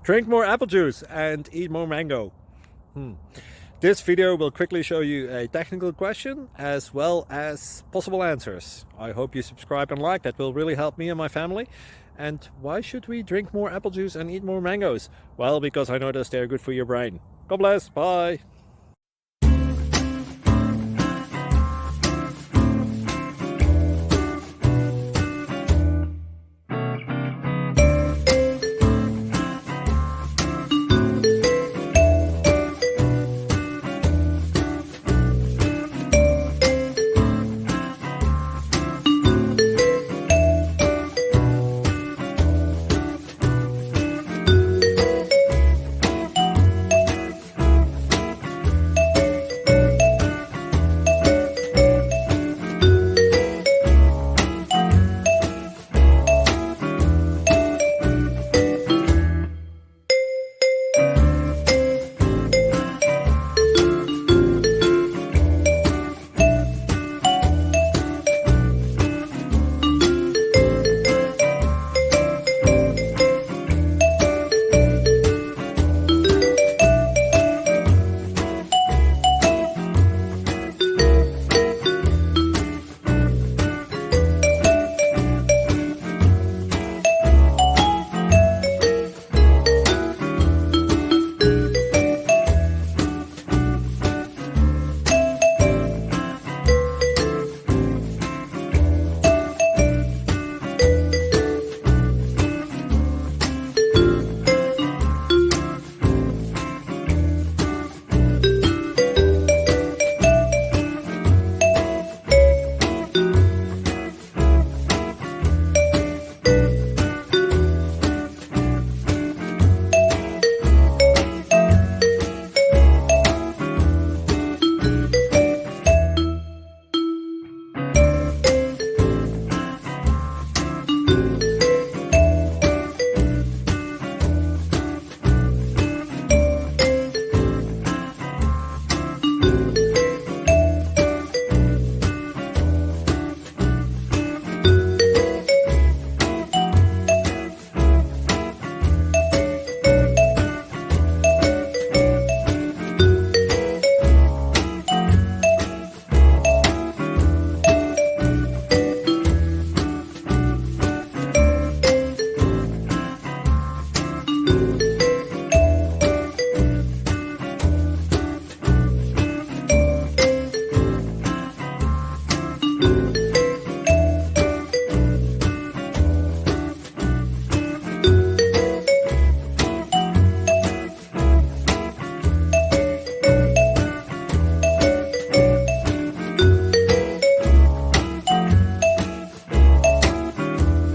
Drink more apple juice and eat more mango. This video will quickly show you a technical question as well as possible answers. I hope you subscribe and like, that will really help me and my family. And why should we drink more apple juice and eat more mangoes? Well, because I noticed they're good for your brain. God bless, bye!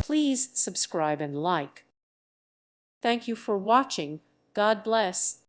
Please subscribe and like. Thank you for watching. God bless.